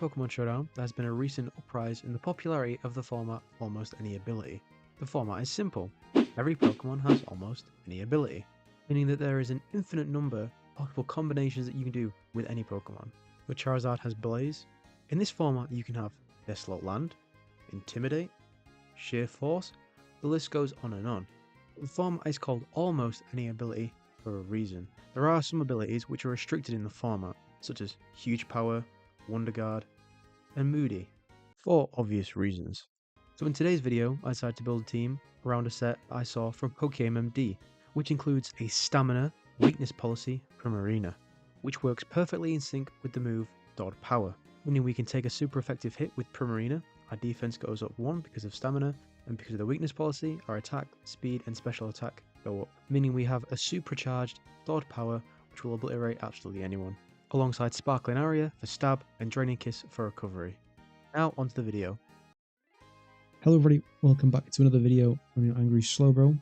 Pokémon Showdown, there has been a recent uprise in the popularity of the format Almost Any Ability. The format is simple. Every Pokémon has almost any ability, meaning that there is an infinite number of possible combinations that you can do with any Pokémon. But Charizard has Blaze. In this format you can have Desolate Land, Intimidate, Sheer Force, the list goes on and on. The format is called Almost Any Ability for a reason. There are some abilities which are restricted in the format, such as Huge Power, Wonder Guard, and Moody, for obvious reasons. So in today's video, I decided to build a team around a set I saw from PokéMMD, which includes a Stamina Weakness Policy Primarina, which works perfectly in sync with the move Dod Power, meaning we can take a super effective hit with Primarina, our defense goes up 1 because of Stamina, and because of the Weakness Policy, our attack, speed, and special attack go up, meaning we have a supercharged Dod Power which will obliterate absolutely anyone, alongside Sparkling Aria for stab and Draining Kiss for recovery. Now onto the video. Hello everybody, welcome back to another video on your Angry Slowbro.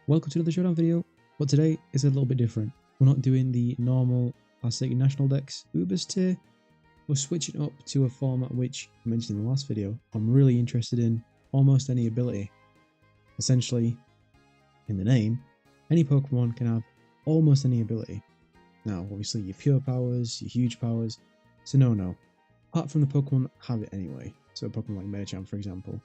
Welcome to another Showdown video, but today is a little bit different. We're not doing the normal classic national decks Ubers tier. We're switching up to a format which I mentioned in the last video I'm really interested in, Almost Any Ability. Essentially, in the name, any Pokemon can have almost any ability. Now, obviously, your pure powers, your huge powers, so no. Apart from the Pokemon that have it anyway, so a Pokemon like Medicham, for example.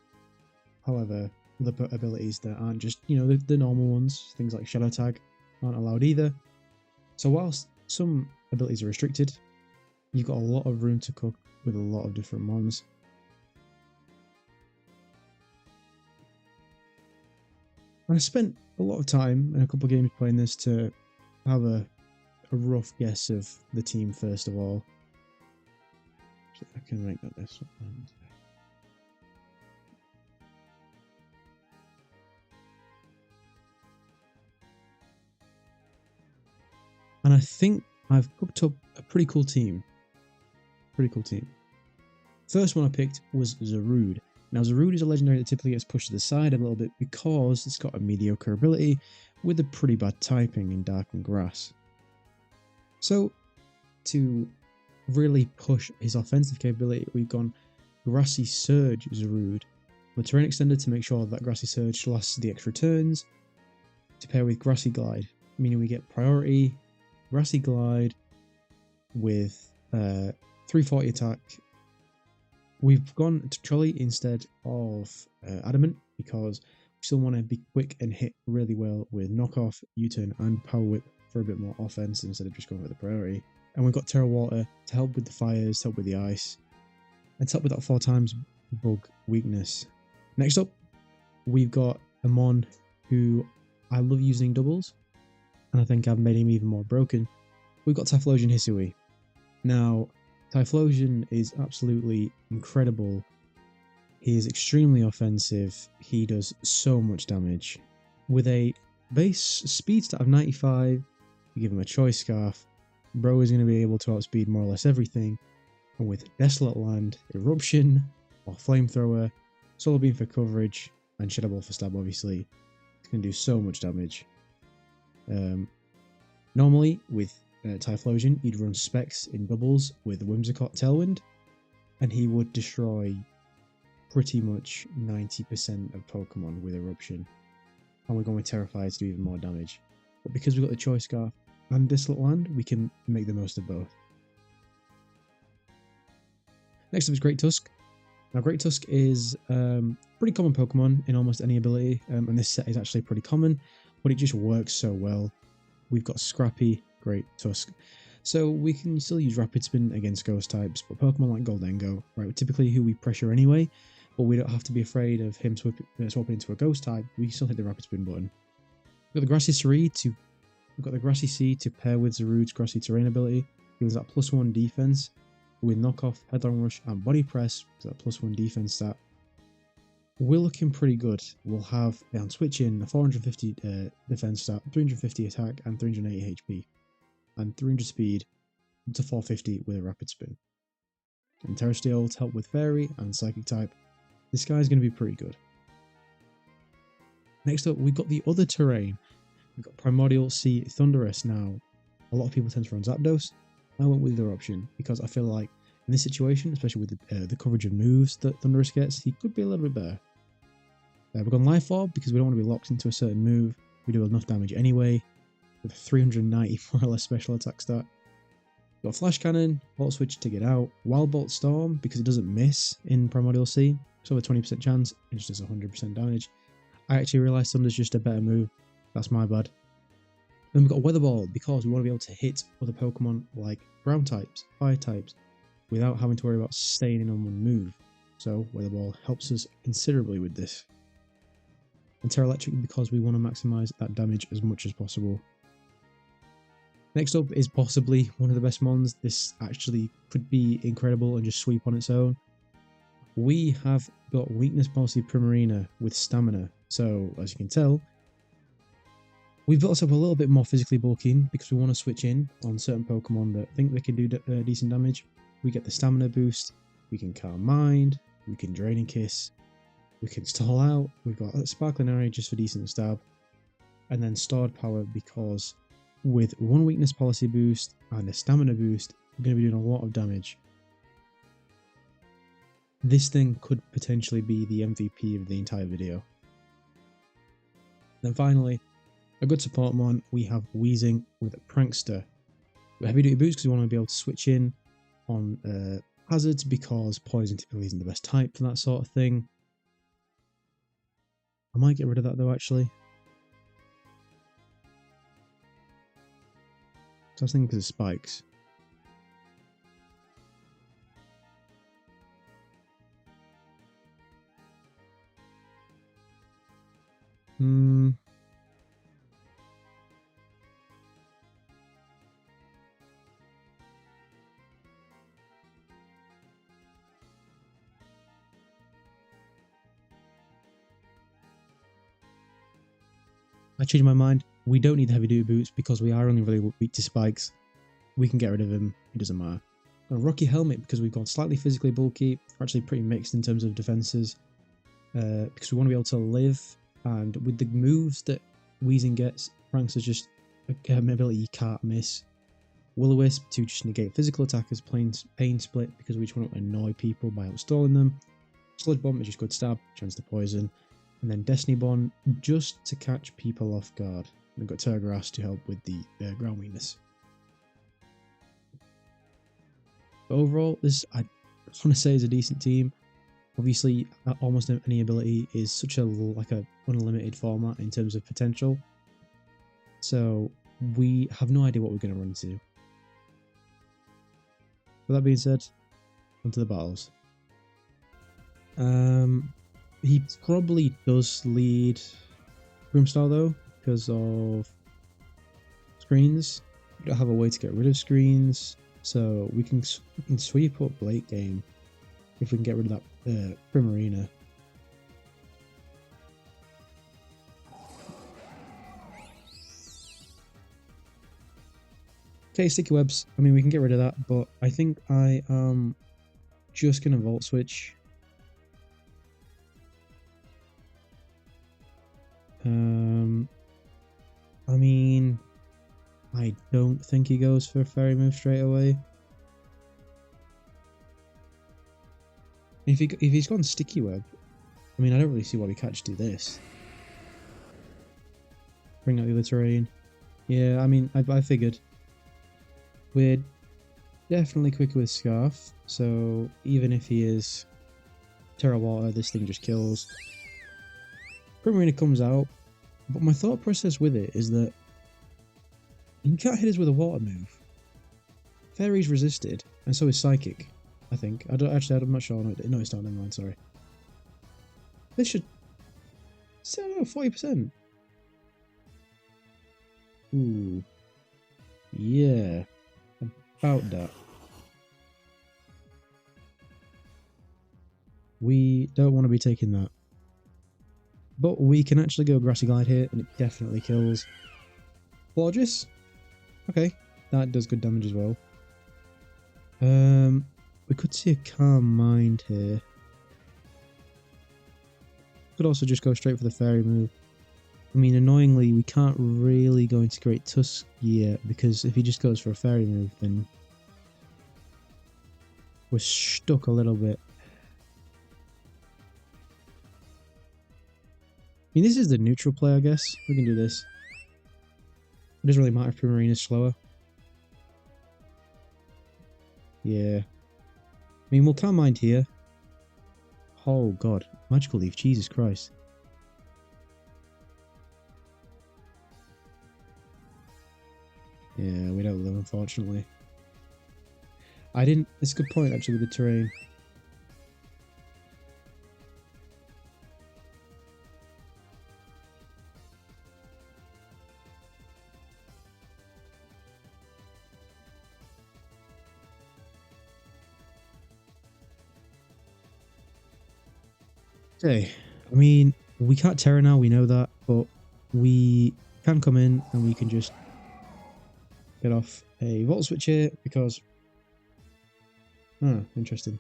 However, other abilities that aren't just, the normal ones, things like Shadow Tag, aren't allowed either. So whilst some abilities are restricted, you've got a lot of room to cook with a lot of different mons. And I spent a lot of time and a couple of games playing this to have a rough guess of the team first of all. So I can make that this one. And I think I've cooked up a pretty cool team. First one I picked was Zarude. Now Zarude is a legendary that typically gets pushed to the side a little bit because it's got a mediocre ability with a pretty bad typing in Dark and Grass. So to really push his offensive capability, we've gone Grassy Surge Zarude with Terrain Extender to make sure that Grassy Surge lasts the extra turns, to pair with Grassy Glide, meaning we get priority Grassy Glide with 340 attack. We've gone to Trolley instead of Adamant because we still want to be quick and hit really well with Knockoff, U-Turn and Power Whip for a bit more offense instead of just going for the priority. And we've got Terra Water to help with the fires, to help with the ice, and to help with that 4 times bug weakness. Next up, we've got a Mon who I love using doubles, and I think I've made him even more broken. We've got Typhlosion Hisui. Now, Typhlosion is absolutely incredible. He is extremely offensive. He does so much damage. With a base speed stat of 95, you give him a Choice Scarf, bro is going to be able to outspeed more or less everything. And with Desolate Land, Eruption, or Flamethrower, Solar Beam for coverage, and Shadow Ball for stab obviously, it's going to do so much damage. Normally, with Typhlosion, you'd run Specs in doubles with Whimsicott Tailwind, and he would destroy pretty much 90% of Pokemon with Eruption. And we're going with Terrifier to do even more damage. But because we've got the Choice Scarf and Desolate Land, we can make the most of both. Next up is Great Tusk. Now Great Tusk is pretty common Pokemon in almost any ability, and this set is actually pretty common, but it just works so well. We've got Scrappy, Great Tusk. So we can still use Rapid Spin against Ghost types, but Pokemon like Goldengo, right, typically who we pressure anyway, but we don't have to be afraid of him swapping into a Ghost type. We can still hit the Rapid Spin button. We've got the Grassy Seed to pair with Zarude's Grassy Terrain ability. Gives that +1 defense with Knockoff, Headlong Rush, and Body Press, so that +1 defense stat. We're looking pretty good. We'll have, on switching, a 450 defense stat, 350 attack, and 380 HP, and 300 speed, up to 450 with a Rapid Spin. And Terra Steel to help with Fairy and Psychic type. This guy's going to be pretty good. Next up, we've got the other terrain. We've got Primordial Sea Thunderous. Now, a lot of people tend to run Zapdos. I went with the other option because I feel like In this situation, especially with the coverage of moves that Thundurus gets, he could be a little bit better. We've gone Life Orb because we don't want to be locked into a certain move. We do enough damage anyway, with 390 more or less special attack stat. We've got Flash Cannon, Volt Switch to get out, Wild Bolt Storm because it doesn't miss in Primordial Sea, so a 20% chance, it just does 100% damage. I actually realised Thunder's just a better move, that's my bad. Then we've got Weather Ball because we want to be able to hit other Pokemon like Ground types, Fire types, without having to worry about staying in on one move. So Weather Ball helps us considerably with this. And Terra Electric because we want to maximise that damage as much as possible. Next up is possibly one of the best mons. This actually could be incredible and just sweep on its own. We have got Weakness Policy Primarina with Stamina. So as you can tell, we've built us up a little bit more physically bulking because we want to switch in on certain Pokemon that think they can do decent damage. We get the Stamina boost, we can Calm Mind, we can Draining Kiss, we can Stall Out, we've got Sparkling Area just for decent stab, and then Stored Power because with one Weakness Policy boost and a Stamina boost, we're going to be doing a lot of damage. This thing could potentially be the MVP of the entire video. Then finally, a good support mon, we have Weezing with Prankster. With Heavy Duty Boots because we want to be able to switch in on hazards because Poison typically isn't the best type for that sort of thing. I might get rid of that though actually. So I was thinking because of spikes. I changed my mind. We don't need the Heavy Duty Boots because we are only really weak to spikes. We can get rid of him. It doesn't matter. A Rocky Helmet because we've gone slightly physically bulky. We're actually pretty mixed in terms of defenses. Because we want to be able to live. And with the moves that Weezing gets, Prankster's just an ability you can't miss. Will-O-Wisp to just negate physical attackers, Pain Split because we just want to annoy people by outstalling them. Sludge Bomb is just good stab, chance to poison. And then Destiny Bond just to catch people off guard. We've got Terragrass to help with the ground weakness. But overall, this I want to say is a decent team. Obviously, almost any ability is such a unlimited format in terms of potential. So we have no idea what we're going to run into. With that being said, onto the battles. He probably does lead Grimstar though, because of screens. We don't have a way to get rid of screens, so we can sweep up late game if we can get rid of that Primarina. Okay, Sticky Webs. I mean, we can get rid of that, but I think I am just gonna Volt Switch. I mean, I don't think he goes for a Fairy move straight away. If he's gone Sticky Web, I mean, I don't really see why we can't just do this. Bring out the other terrain. Yeah, I mean, I figured. We're definitely quicker with Scarf, so even if he is Terra Water, this thing just kills. Primarina comes out, but my thought process with it is that you can't hit us with a water move. Fairy's resisted, and so is Psychic, I think. I'm not sure. No, it's not. Never mind, sorry. This should... 40%. Ooh. Yeah. About that. We don't want to be taking that. But we can actually go Grassy Glide here, and it definitely kills. Florges? Okay, that does good damage as well. We could see a Calm Mind here. Could also just go straight for the Fairy move. I mean, annoyingly, we can't really go into Great Tusk yet, because if he just goes for a Fairy move, then... We're stuck a little bit. I mean, this is the neutral play, I guess. We can do this. It doesn't really matter if Primarine is slower. Yeah. I mean, we'll Calm Mind here. Oh, God. Magical Leaf. Jesus Christ. Yeah, we don't live, unfortunately. I didn't... It's a good point, actually, with the terrain. Okay, I mean, we can't Terra now, we know that, but we can come in and we can just get off a Volt Switch here because... interesting.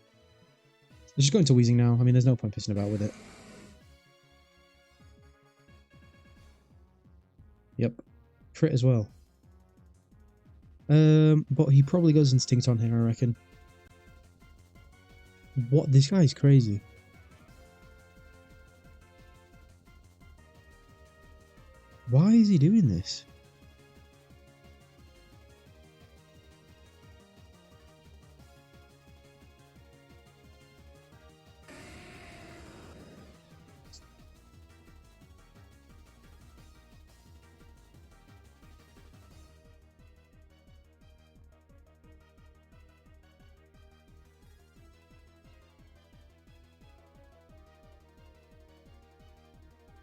Let's just go into Wheezing now. I mean, there's no point pissing about with it. Yep. Crit as well. But he probably goes Instinct on here, I reckon. What? This guy's crazy. Why is he doing this?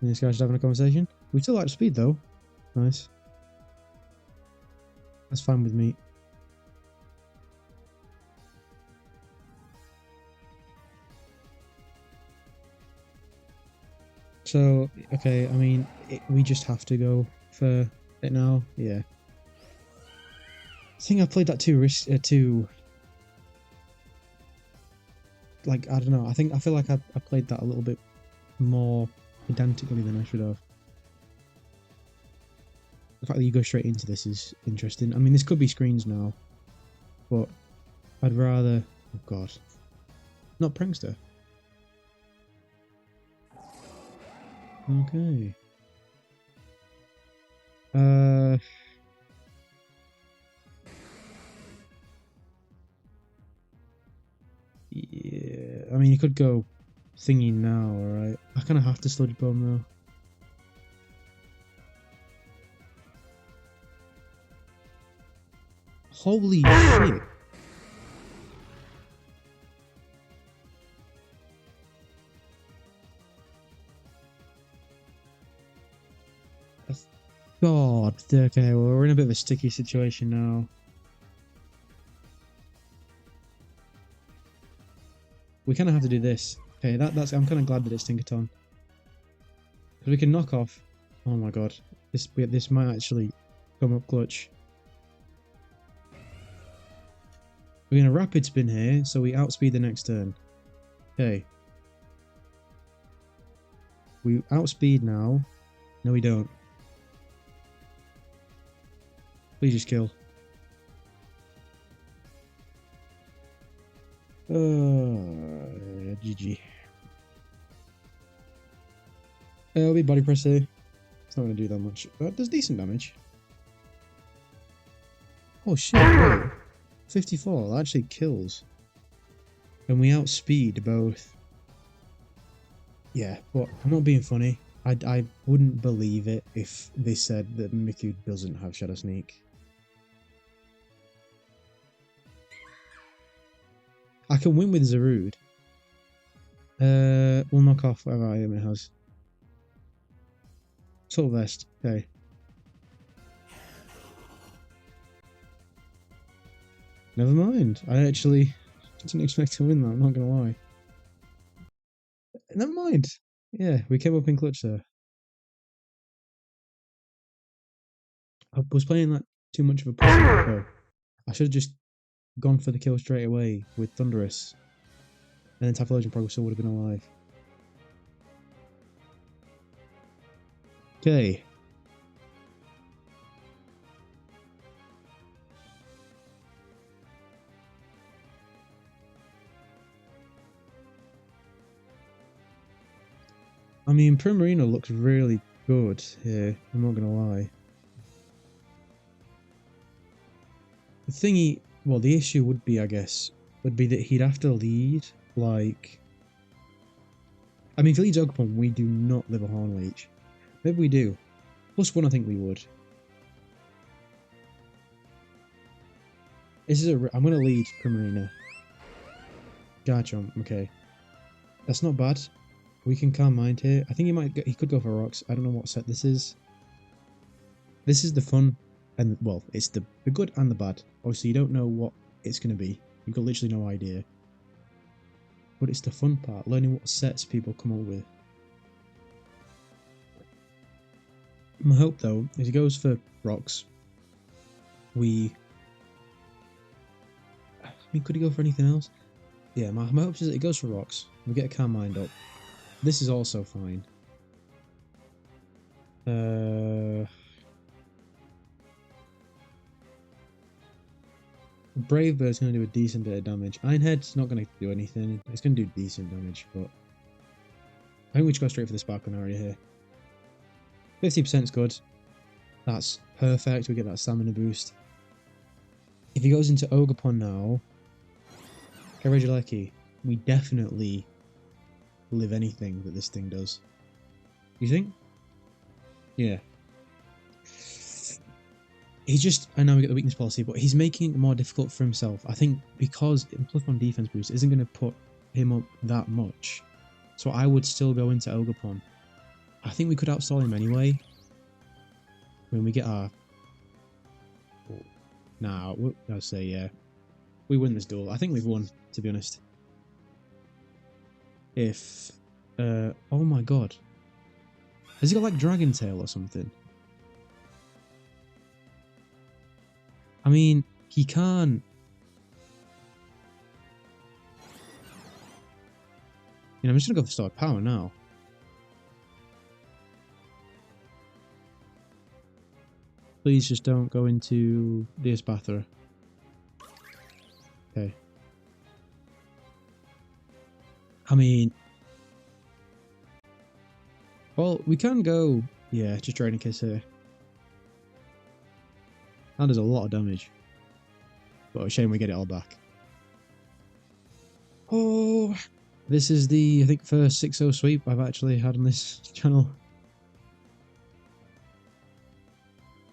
And this guy's just having a conversation. We still like speed though. Nice. That's fine with me. So, okay, I mean, we just have to go for it now. Yeah. I think I played that too like, I don't know. I feel like I played that a little bit more pedantically than I should have. The fact that you go straight into this is interesting. I mean, this could be screens now, but I'd rather... Oh, God. Not Prankster. Okay. Yeah. I mean, you could go thingy now, alright? I kind of have to Sludge Bomb, though. Holy shit. God. Okay, well, we're in a bit of a sticky situation now. We kind of have to do this. Okay, I'm kind of glad that it's Tinkaton. Because we can knock off... Oh my god. This might actually come up clutch. We're going to Rapid Spin here, so we outspeed the next turn. Okay. We outspeed now. No, we don't. Please just kill. GG. It'll be Body Press here. It's not going to do that much. That does decent damage. Oh shit, wait. 54, that actually kills. And we outspeed both. Yeah, but I'm not being funny. I wouldn't believe it if they said that Miku doesn't have Shadow Sneak. I can win with Zarude. We'll knock off whatever item it has. Soul Vest, okay. Never mind. I actually didn't expect to win that, I'm not gonna lie. Never mind. Yeah, we came up in clutch there. I was playing that too much of a pussy. I should have just gone for the kill straight away with Thunderous. And then Typhlosion probably still would have been alive. Okay. I mean, Primarina looks really good here, I'm not gonna lie. The thingy, well, the issue would be, I guess, would be that he'd have to lead, like... I mean, if he leads Oakapon, we do not live a Horn Leech. Maybe we do. +1, I think we would. This is a... I'm gonna lead Primarina. Garchomp, okay. That's not bad. We can Calm Mind here. I think he could go for Rocks. I don't know what set this is. This is the fun, and well, it's the good and the bad. Obviously, you don't know what it's going to be. You've got literally no idea. But it's the fun part, learning what sets people come up with. My hope, though, is he goes for Rocks. I mean, could he go for anything else? Yeah, my hope is that he goes for Rocks. We get a Calm Mind up. This is also fine. Brave Bird's going to do a decent bit of damage. Ironhead's not going to do anything. It's going to do decent damage, but I think we should go straight for the Sparkling area here. 50% is good. That's perfect. We get that stamina boost. If he goes into Ogerpon now, Regieleki, we definitely live anything that this thing does. You think? Yeah. He's just, I know we get the weakness policy, but he's making it more difficult for himself. I think because +1 defense boost isn't going to put him up that much. So I would still go into Ogerpon. I think we could outstall him anyway. When we get our... Nah, I'll say, yeah. We win this duel. I think we've won, to be honest. If... oh my god. Has he got like Dragon Tail or something? I mean, he can't... You know, I'm just gonna go for Stored Power now. Please just don't go into the Espathra. Okay. I mean... Well, we can go... Yeah, just Draining Kiss here. That does a lot of damage. But a shame we get it all back. Oh... This is the, I think, first 6-0 sweep I've actually had on this channel.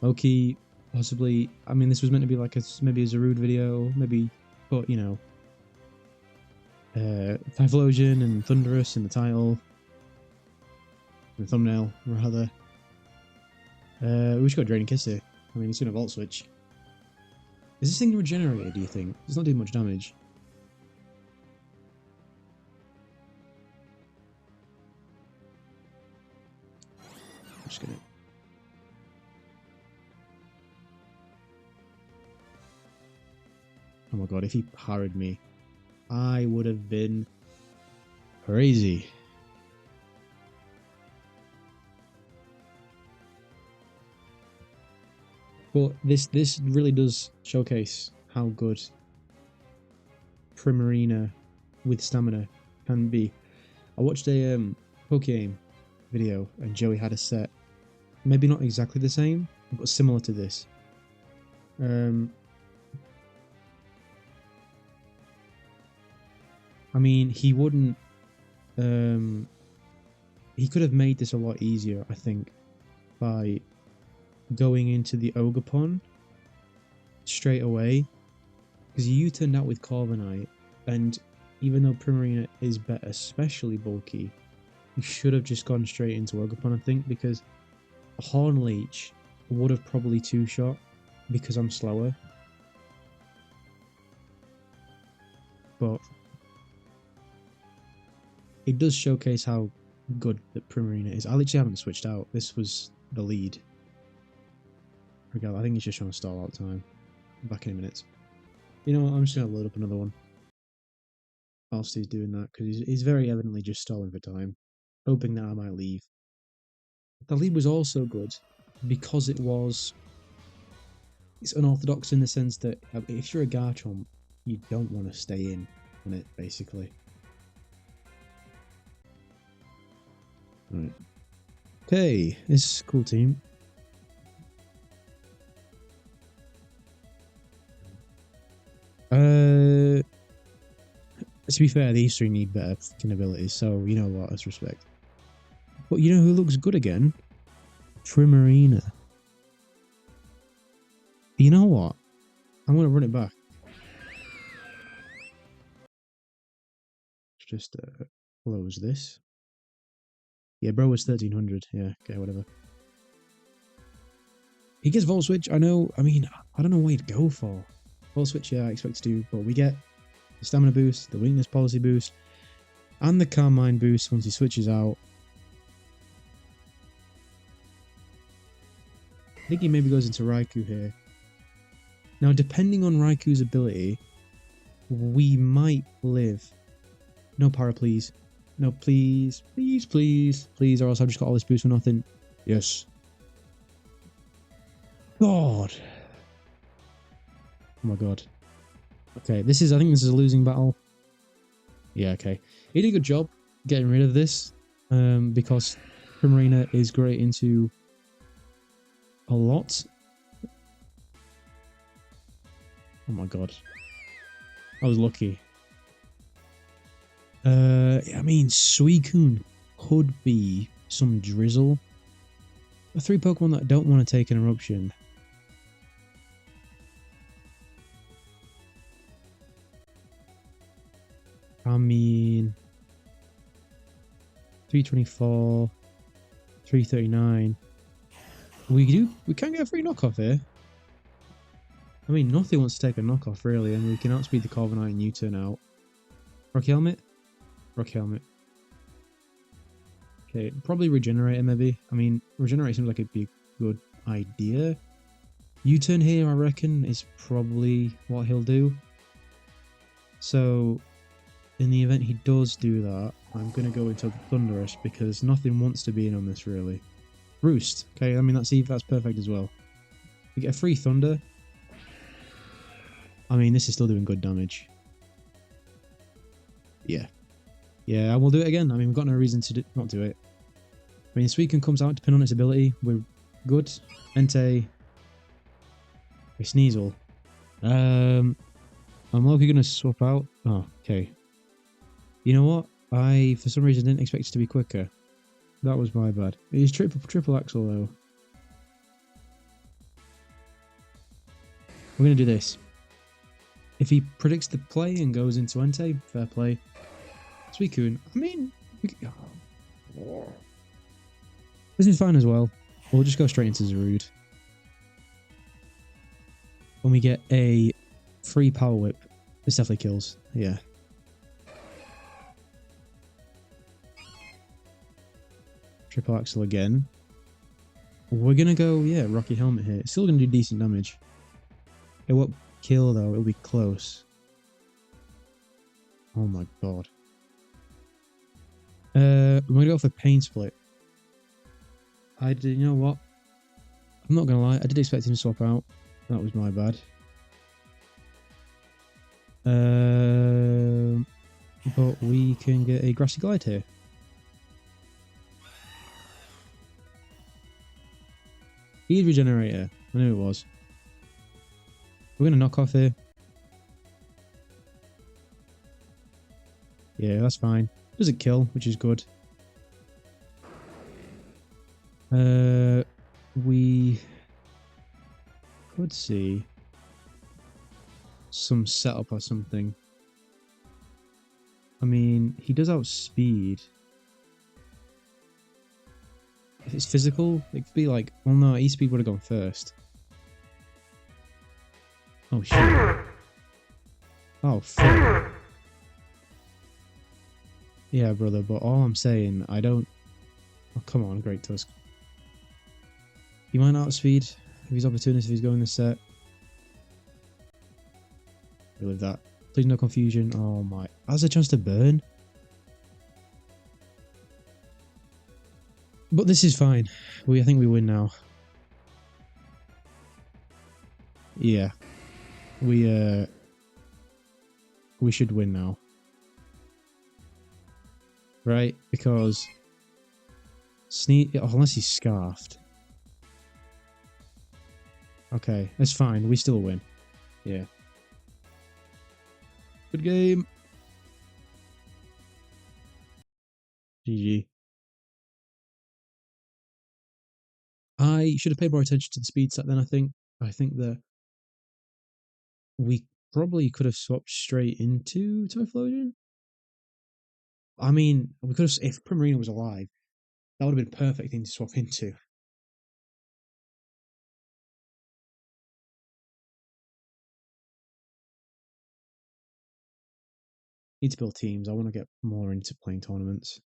Loki, possibly... I mean, this was meant to be like maybe a Zarude video, maybe... But, you know... Typhlosion and Thunderous in the title. In the thumbnail, rather. We should go Draining Kiss here. I mean, he's going to Volt Switch. Is this thing regenerated, do you think? It's not doing much damage. I'm just going to... Oh my god, if he parried me, I would have been crazy. But this really does showcase how good Primarina with stamina can be. I watched a Pokémon video and Joey had a set, maybe not exactly the same, but similar to this. I mean, he wouldn't... he could have made this a lot easier, I think, by going into the Ogerpon straight away. Because you turned out with Corviknight, and even though Primarina is better, especially bulky, you should have just gone straight into Ogerpon, I think, because a Horn Leech would have probably two-shot because I'm slower. But it does showcase how good that Primarina is. I literally haven't switched out. This was the lead. I think he's just trying to stall out time. Back in a minute. You know what? I'm just going to load up another one. Whilst he's doing that, because he's very evidently just stalling for time. Hoping that I might leave. The lead was also good because it's unorthodox in the sense that if you're a Garchomp, you don't want to stay in on it, basically. Right. Okay, this is a cool team. To be fair, these three need better fucking abilities, so you know what, let's respect. But you know who looks good again? Primarina. You know what? I'm gonna run it back. Just close this. Yeah, bro was 1300. Yeah, okay, whatever. He gets Volt Switch. I know. I mean, I don't know what he'd go for. Volt Switch, yeah, I expect to do, but we get the stamina boost, the weakness policy boost, and the Calm Mind boost once he switches out. I think he maybe goes into Raikou here. Now, depending on Raikou's ability, we might live. No para, please. No, please. Please, please. Please, or else I've just got all this boost for nothing. Yes. God. Oh my god. Okay, I think this is a losing battle. Yeah, okay. He did a good job getting rid of this, because Primarina is great into a lot. Oh my god. I was lucky. I mean, Suicune could be some drizzle. The 3 Pokemon that don't want to take an eruption. I mean, 324, 339. We can get a free knockoff here. I mean, nothing wants to take a knockoff really, and we can outspeed the Corviknight and U-turn out. Rocky Helmet? Rocky Helmet. Okay, probably Regenerator maybe. I mean, Regenerate seems like it'd be a good idea. U-turn here, I reckon, is probably what he'll do. So, in the event he does do that, I'm going to go into Thunderous because nothing wants to be in on this really. Roost. Okay, I mean, that's perfect as well. We get a free Thunder. I mean, this is still doing good damage. Yeah. Yeah, we'll do it again. I mean, we've got no reason to not do it. I mean, Suicune comes out, depending on its ability. We're good. Entei. Sneasel. I'm likely going to swap out. Oh, okay. You know what? I, for some reason, didn't expect it to be quicker. That was my bad. It is triple axle, though. We're going to do this. If he predicts the play and goes into Entei, fair play. Suicune, I mean... This is fine as well. We'll just go straight into Zarude. When we get a free Power Whip, this definitely kills. Yeah. Triple Axle again. We're going to go, yeah, Rocky Helmet here. It's still going to do decent damage. It won't kill, though. It'll be close. Oh my god. I'm going to go for Pain Split. You know what? I'm not going to lie. I did expect him to swap out. That was my bad. But we can get a Grassy Glide here. He's Regenerator. I knew it was. We're going to knock off here. Yeah, that's fine. Doesn't kill, which is good. We could see some setup or something. I mean, he does outspeed. If it's physical, it could be like, well, no, E-Speed would have gone first. Oh, shit. Oh, fuck. Yeah, brother, but all I'm saying, I don't... Oh, come on, Great Tusk. He might outspeed if he's opportunist, if he's going this set. Relive that. Please no confusion. Oh my. Has a chance to burn. But this is fine. I think we win now. Yeah. We should win now. Right? Because Unless he's scarfed. Okay, that's fine. We still win. Yeah. Good game. GG. I should have paid more attention to the speed stat then, I think. I think that we probably could have swapped straight into Typhlosion. I mean, we could have, if Primarina was alive, that would have been a perfect thing to swap into. Need to build teams. I want to get more into playing tournaments.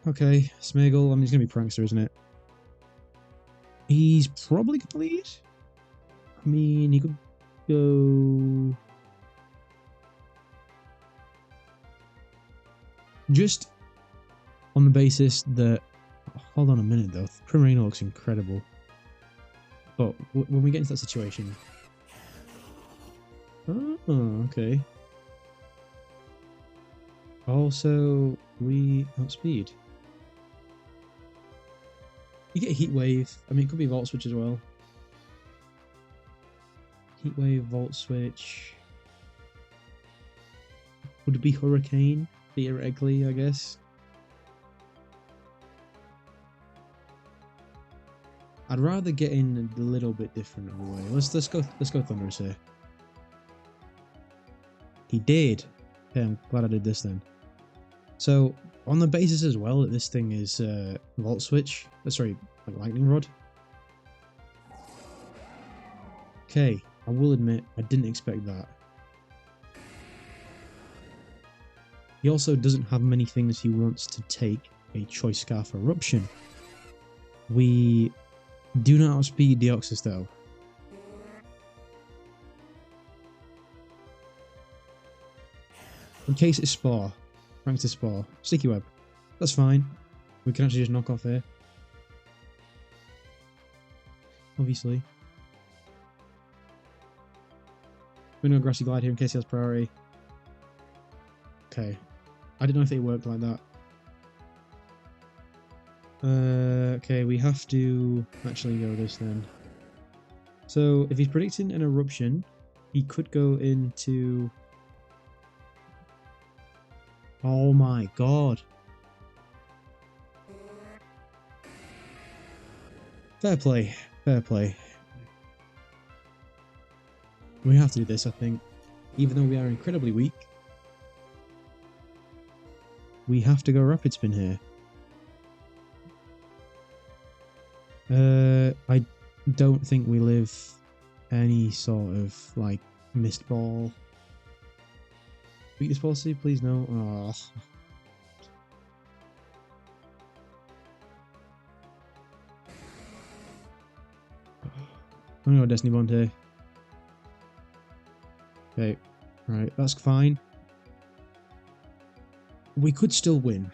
Okay, Smeagol. I mean, he's going to be Prankster, isn't it? He's probably going to lead. I mean, he could go... Just on the basis that... Hold on a minute, though. Primarina looks incredible. But when we get into that situation... Oh, okay. Also, we outspeed. You get a Heat Wave. I mean, it could be Volt Switch as well. Heat Wave, Volt Switch. Would it be Hurricane? Theoretically, I guess. I'd rather get in a little bit different of a way. Let's go Thunderous here. He did. Okay, I'm glad I did this then. So on the basis as well that this thing is Volt Switch. Sorry, like Lightning Rod. Okay, I will admit I didn't expect that. He also doesn't have many things he wants to take a Choice Scarf Eruption. We do not outspeed Deoxys though. In case it's Spore. Ranks to Spore. Sticky Web. That's fine. We can actually just knock off here. Obviously. We're going to Grassy Glide here in case he has priority. Okay. I didn't know if it worked like that. Okay, we have to actually go this then. So, if he's predicting an Eruption, he could go into... Oh my god. Fair play. Fair play. We have to do this, I think. Even though we are incredibly weak. We have to go Rapid Spin here. I don't think we live any sort of, like, Mist Ball. Weakness policy, please no. Oh. I'm gonna go Destiny Bond here. Okay, right, that's fine. We could still win.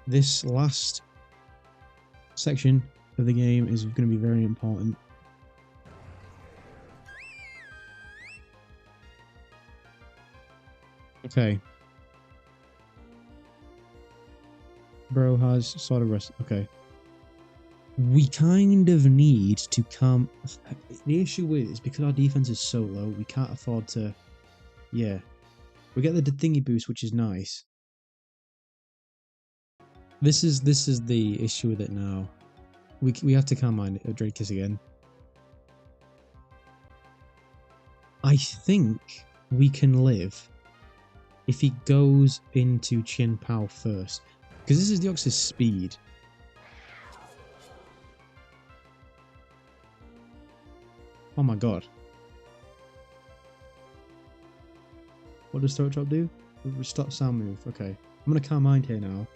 This last section of the game is going to be very important. Okay. Bro has sort of rest. Okay. We kind of need to come. The issue is because our defense is so low, we can't afford to. Yeah. We get the thingy boost, which is nice. This is the issue with it now. We have to calm mind Dread Kiss again. I think we can live if he goes into Chin Pao first. Because this is Deoxys' speed. Oh my god. What does Throat Chop do? Stop sound move. Okay. I'm going to calm mind here now.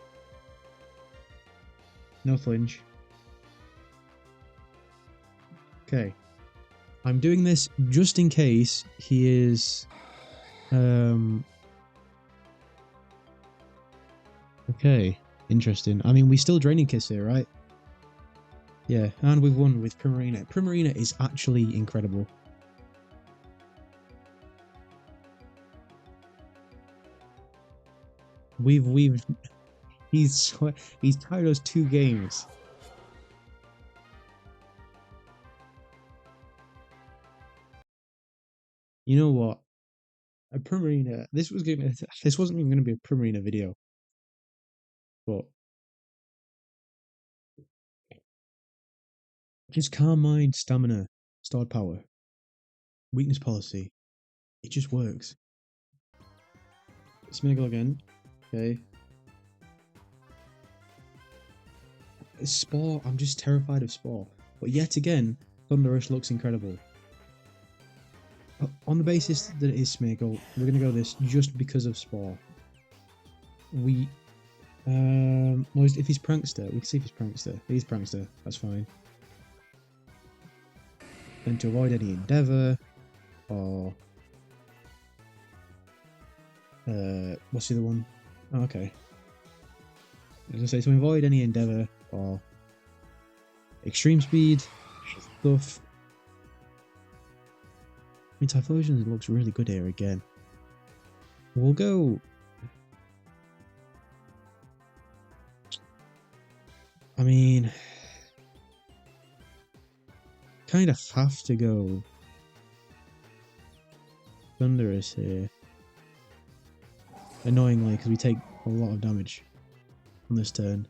No flinch. Okay. I'm doing this just in case he is... Okay. Interesting. I mean, we still Draining Kiss here, right? Yeah, and we've won with Primarina. Primarina is actually incredible. He's tied us 2 games. You know what? A Primarina. This wasn't even gonna be a Primarina video, but just calm mind, stamina, starred power, weakness policy. It just works. Smeagol again. Okay. Spore. I'm just terrified of Spore. But yet again, Thunderous looks incredible. On the basis that it is Smeagol, we're gonna go this just because of Spore. Well, if he's Prankster, we can see if he's Prankster. If he's Prankster, that's fine. Then to avoid any Endeavour, or what's the other one? Oh, okay. I was gonna say to avoid any Endeavour or Extreme Speed stuff. I mean, Typhlosion looks really good here again. We'll go. I mean, kind of have to go Thunderous here. Annoyingly, because we take a lot of damage on this turn.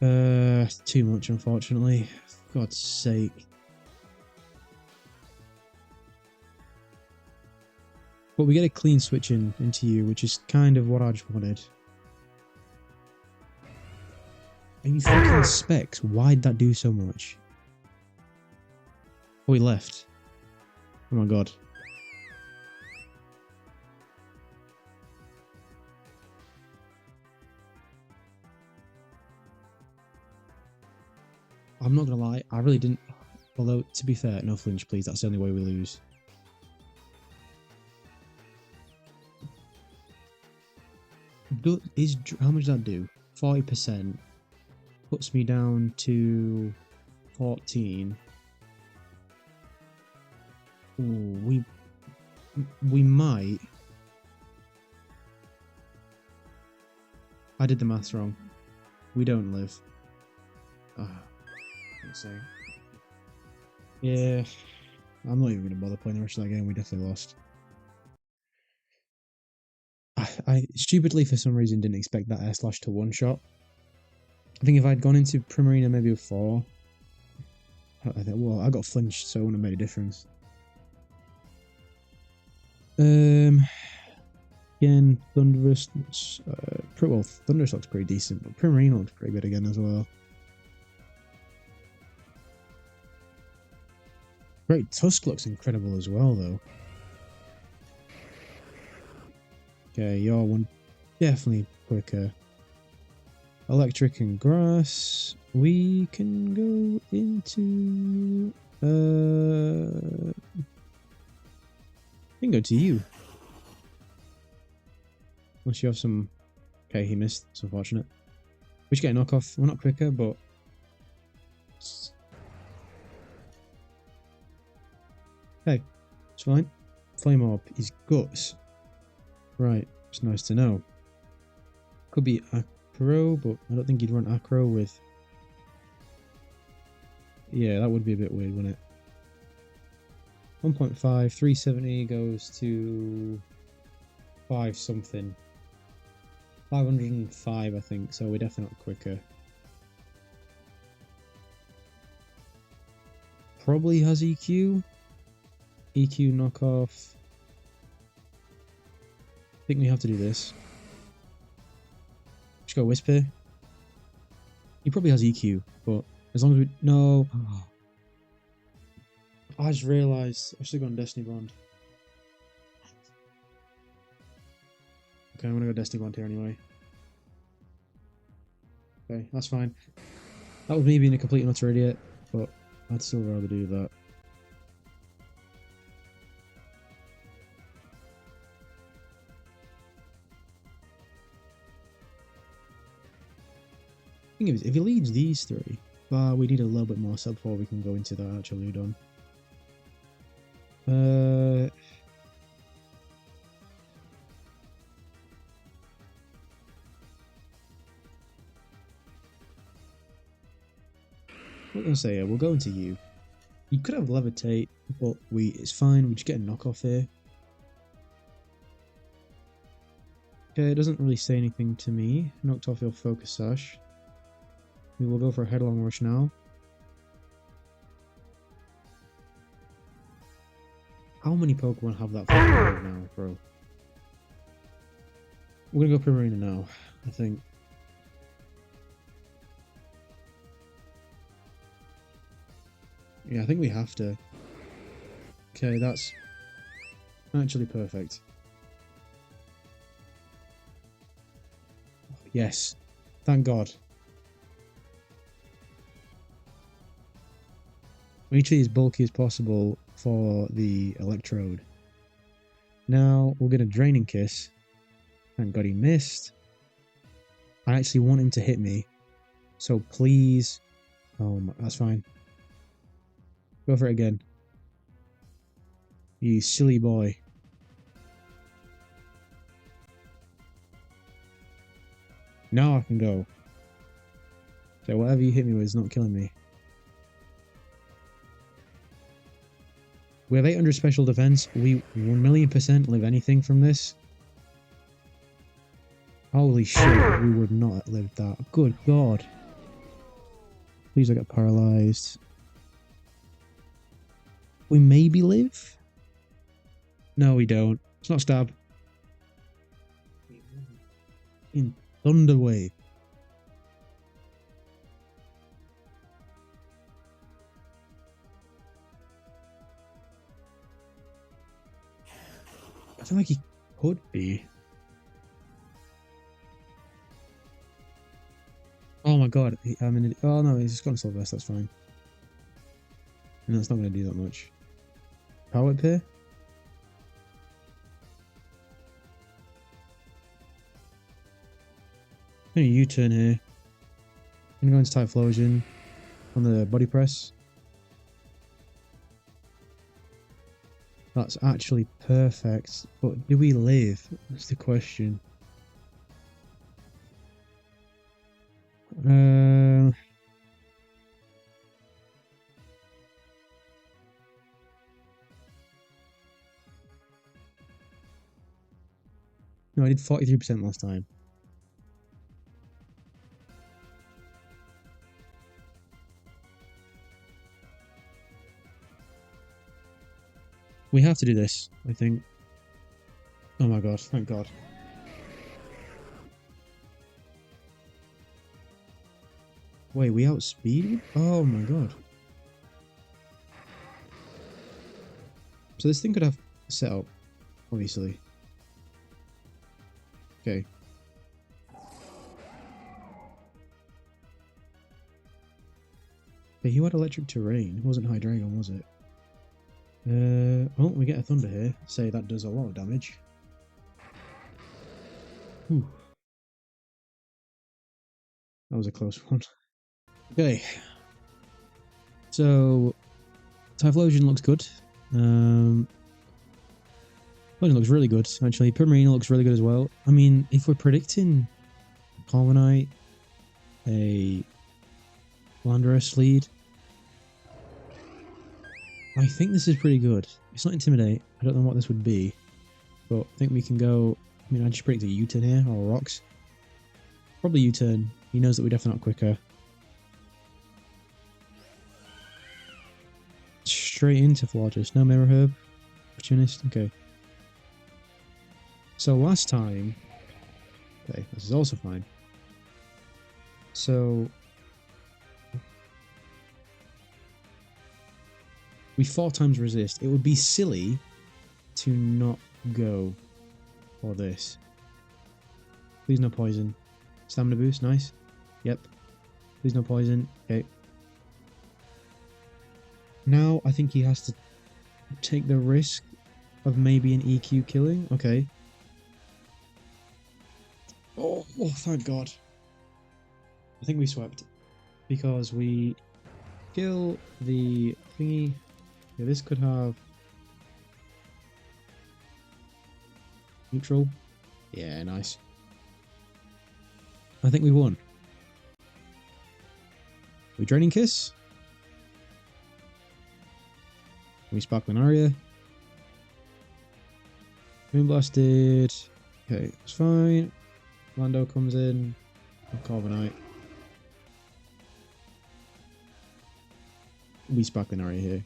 Too much, unfortunately. For God's sake. But we get a clean switch into you, which is kind of what I just wanted. Are you fucking Specs? Why'd that do so much? Oh, he left. Oh my god. I'm not gonna lie, I really didn't. Although, to be fair, no flinch, please. That's the only way we lose. How much does that do? 40%. Puts me down to 14. Ooh, we might. I did the maths wrong. We don't live. Let's see. Yeah, I'm not even gonna bother playing the rest of that game. We definitely lost. I stupidly for some reason didn't expect that air slash to one shot. I think if I'd gone into Primarina maybe with 4, I think, well, I got flinched, so it wouldn't have made a difference. Again, Thunderous. Well, Thunderous looks pretty decent, but Primarina looks pretty good again as well. Great Tusk looks incredible as well, though. Okay, your one definitely quicker. Electric and Grass. We can go into. We can go to you. Unless you have some. Okay, he missed. It's unfortunate. We should get a knockoff. We're not quicker, but. Okay, it's fine. Flame Orb is guts. Right, it's nice to know. Could be Acro, but I don't think you'd run Acro with... Yeah, that would be a bit weird, wouldn't it? 1.5, 370 goes to 5 something. 505, I think, so we're definitely not quicker. Probably has EQ. EQ knockoff. I think we have to do this. Just go Whisper. He probably has EQ, but as long as we... No. Oh. I just realised I should have gone Destiny Bond. Okay, I'm going to go Destiny Bond here anyway. Okay, that's fine. That was me being a complete and utter idiot, but I'd still rather do that. If he leads these 3, we need a little bit more stuff before we can go into the actual Udon. What can I say here? We'll go into you. You could have levitate, but it's fine. We just get a knockoff here. Okay, it doesn't really say anything to me. Knocked off your focus sash. We will go for a headlong rush now. How many Pokemon have that right now, bro? We're gonna go Primarina now, I think. Yeah, I think we have to. Okay, that's actually perfect. Yes, thank God. We need to be as bulky as possible for the Electrode. Now we'll get a Draining Kiss. Thank God he missed. I actually want him to hit me, so please. Oh, that's fine. Go for it again. You silly boy. Now I can go. So whatever you hit me with is not killing me. We have 800 special defense. We 1,000,000% live anything from this. Holy shit, we would not have lived that. Good God. Please don't get paralyzed. We maybe live? No, we don't. It's not stab. In Thunder Wave. I feel like he could be. Oh my God. I'm in. Oh no, he's just got Sylvester. That's fine. No, it's not going to do that much. Power Whip here. I'm going to U-turn here. I'm going to go into Typhlosion on the body press. That's actually perfect. But do we live? That's the question. No, I did 43% last time. We have to do this, I think. Oh my God, thank God. Wait, we outspeed? Oh my God. So this thing could have setup, obviously. Okay. But he had electric terrain. It wasn't Hydreigon, was it? Oh, we get a Thunder here. Say that does a lot of damage. Whew. That was a close one. Okay. So, Typhlosion looks good. Typhlosion looks really good, actually. Primarina looks really good as well. I mean, if we're predicting Carbonite, a Landorus lead, I think this is pretty good. It's not Intimidate. I don't know what this would be. But I think we can go... I mean, I just predict a U-turn here, or Rocks. Probably U-turn. He knows that we're definitely not quicker. Straight into Florges. No Mirror Herb. Opportunist. Okay. So last time... Okay, this is also fine. So... we 4 times resist. It would be silly to not go for this. Please no poison. Stamina boost, nice. Yep. Please no poison. Okay. Now I think he has to take the risk of maybe an EQ killing. Okay. Oh, thank God. I think we swept. Because we kill the thingy. Yeah, this could have neutral. Yeah, nice. I think we won. We Draining Kiss? We Sparkling Aria. Moonblasted. Okay, it's fine. Lando comes in. Carbonite. We Sparkling Aria here.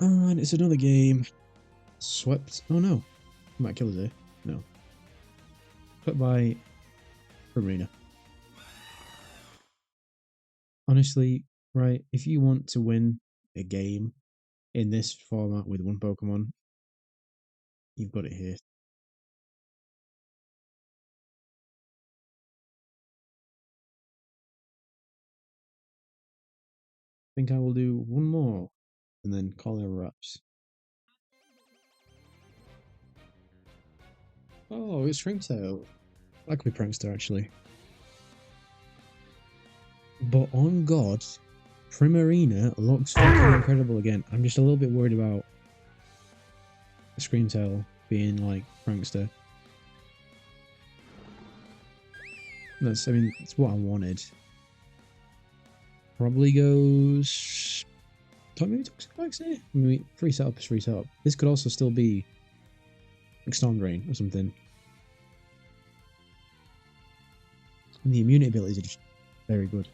And it's another game. Swept. Oh no. Might kill us here. No. Swept by Arena. Honestly, right, if you want to win a game in this format with one Pokemon, you've got it here. I think I will do one more and then call it wraps. Oh, it's Ringtail. That could be Prankster, actually. But on God, Primarina looks fucking incredible again. I'm just a little bit worried about Screamtail being like Prankster. That's, I mean, it's what I wanted. Probably goes. Maybe Toxic Wax here? I mean, free setup is free setup. This could also still be like Storm Drain or something. And the immunity abilities are just very good.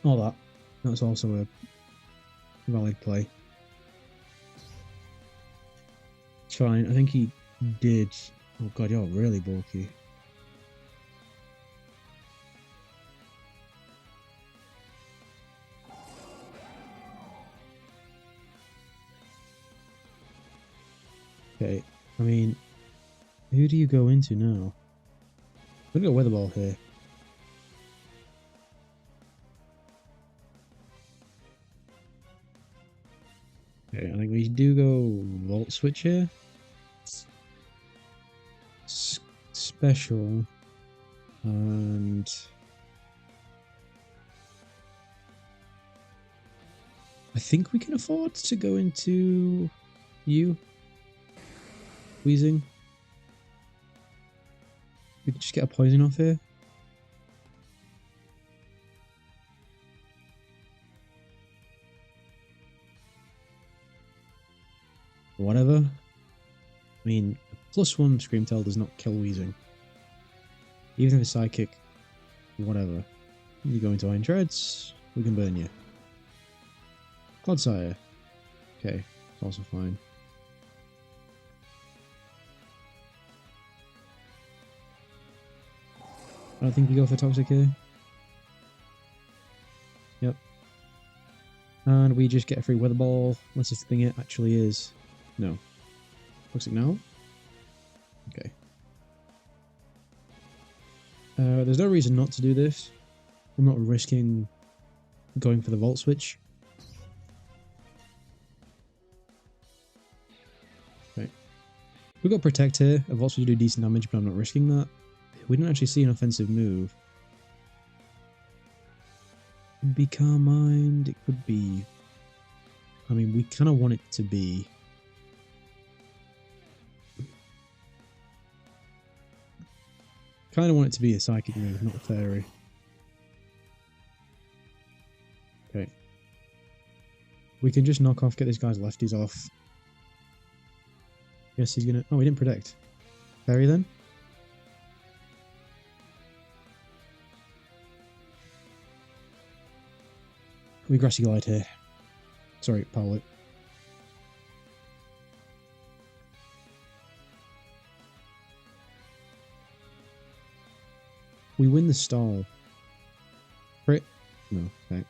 All that. That's also a valid play. It's fine. I think he did. Oh God, you're really bulky. Okay, I mean, who do you go into now? I'm gonna go Weather Ball here. Okay, I think we do go Volt Switch here. Special. And I think we can afford to go into you. Wheezing. We could just get a poison off here. Whatever. I mean, +1 Screamtail does not kill Wheezing. Even if it's Psychic, whatever. You go into Iron Treads, we can burn you. Clodsire. Okay, it's also fine. I don't think we go for Toxic here. Yep. And we just get a free Weather Ball, unless this thing it actually is. No. Toxic now? Okay. There's no reason not to do this. I'm not risking going for the Volt Switch. Okay. We've got Protect here. A Volt Switch will do decent damage, but I'm not risking that. We didn't actually see an offensive move. Could be Calm Mind. It could be. I mean, we kind of want it to be. Kind of want it to be a Psychic move, not a Fairy. Okay. We can just knock off, get this guy's lefties off. Yes, he's gonna. Oh, he didn't Protect. Fairy then? We Grassy Glide here. Sorry, Power Whip. We win the stall. Crit? No, okay.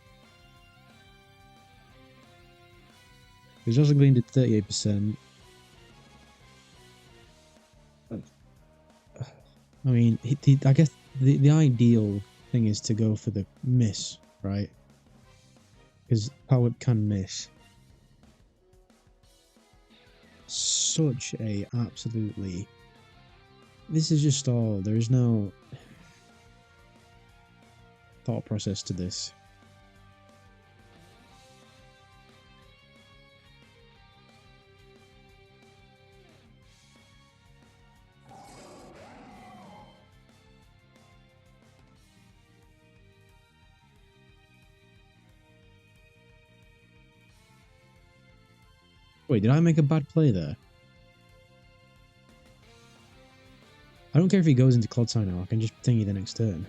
His Dazzling Gleam did 38%. I mean, I guess the ideal thing is to go for the miss, right? Because Power Whip can miss. Such a absolutely. This is just all. There is no thought process to this. Wait, did I make a bad play there? I don't care if he goes into Clodside now, I can just thingy the next turn.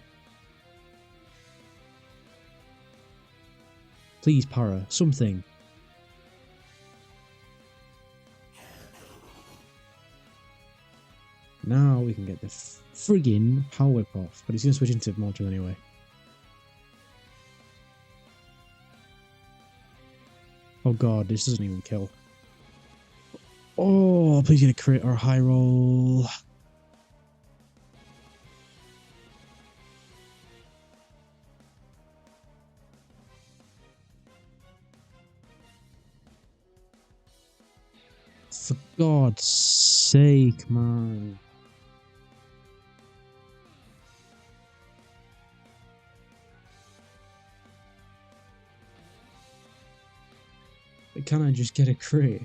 Please, Para, something. Now we can get the friggin' Power Whip off, but he's going to switch into Moltres anyway. Oh god, this doesn't even kill. Oh, please get a crit or a high roll. For God's sake, man. Can I just get a crit?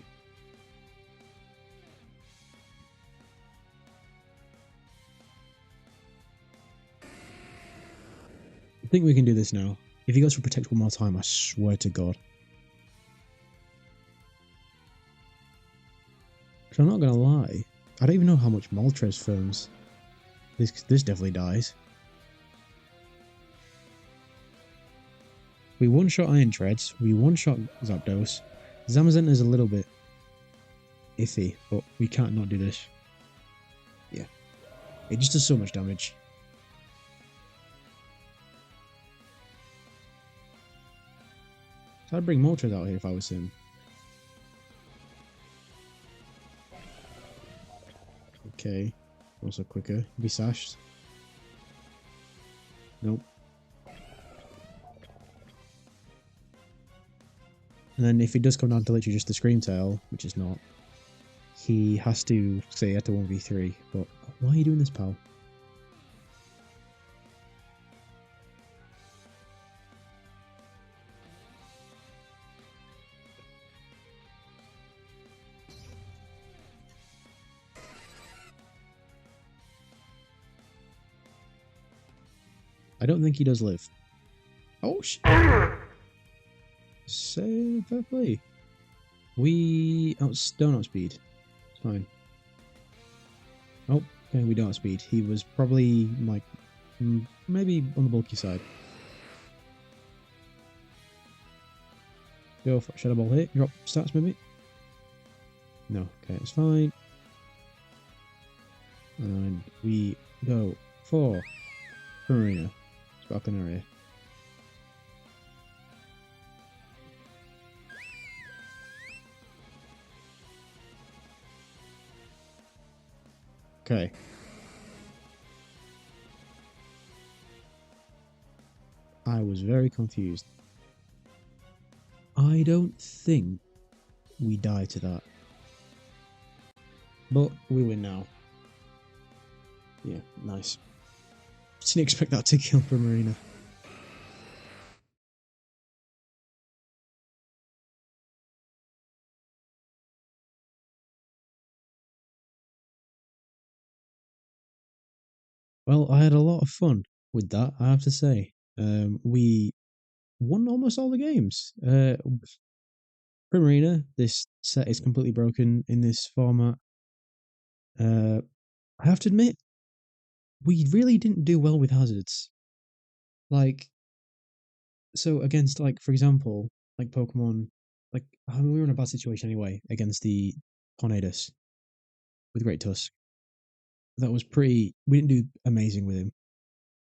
I think we can do this now. If he goes for Protect one more time, I swear to God. Because I'm not going to lie. I don't even know how much Moltres firms. This definitely dies. We one-shot Iron Treads. We one-shot Zapdos. Zamazenta is a little bit iffy, but we can't not do this. Yeah. It just does so much damage. So I'd bring Moltres out here if I was him. Okay. Also quicker. Be sashed. Nope. And then if it does come down to literally just the Scream Tail, which is not, he has to say he had to 1v3. But why are you doing this, pal? I don't think he does live. Oh, shit. Say fair play. We don't outspeed. It's fine. Oh, okay, we don't outspeed. He was probably like maybe on the bulky side. Go for Shadow Ball hit. Drop stats maybe. No, okay, it's fine. And we go for Arena. Sparkling area. Okay. I was very confused. I don't think we die to that. But we win now. Yeah, nice. Didn't expect that to kill Primarina. Well, I had a lot of fun with that, I have to say. We won almost all the games. Primarina, this set is completely broken in this format. I have to admit, we really didn't do well with hazards. Like, so against, like, for example, like Pokemon, like, I mean, we were in a bad situation anyway against the Tornadus with Great Tusk. That was pretty, we didn't do amazing with him.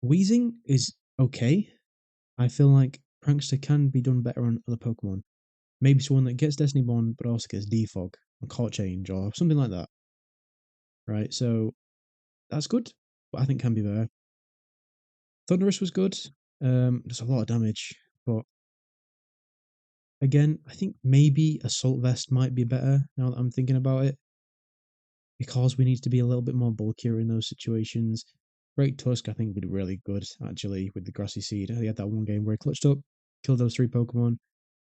Weezing is okay. I feel like Prankster can be done better on other Pokemon. Maybe someone that gets Destiny Bond but also gets Defog or Court Change or something like that. Right, so that's good, but I think can be better. Thunderous was good. There's a lot of damage, but again, I think maybe Assault Vest might be better now that I'm thinking about it. Because we need to be a little bit more bulkier in those situations. Great Tusk, I think, would be really good, actually, with the Grassy Seed. He had that one game where he clutched up, killed those 3 Pokemon.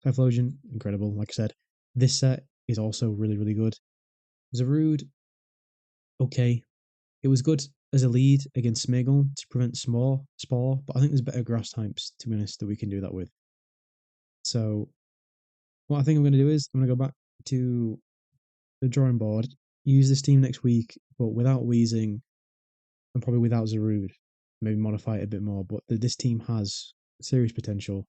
Typhlosion, incredible, like I said. This set is also really, really good. Zarude, okay. It was good as a lead against Smogon to prevent Spore, but I think there's better grass types, to be honest, that we can do that with. So, what I think I'm going to do is, I'm going to go back to the drawing board, use this team next week, but without Weezing and probably without Zarude. Maybe modify it a bit more, but this team has serious potential.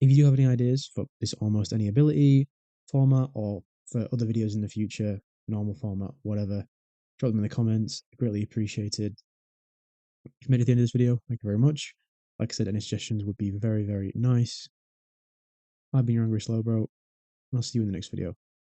If you do have any ideas for this almost any ability format or for other videos in the future, normal format, whatever, drop them in the comments. Greatly appreciated. If you made it to the end of this video, thank you very much. Like I said, any suggestions would be very, very nice. I've been your Hungry Slowbro, and I'll see you in the next video.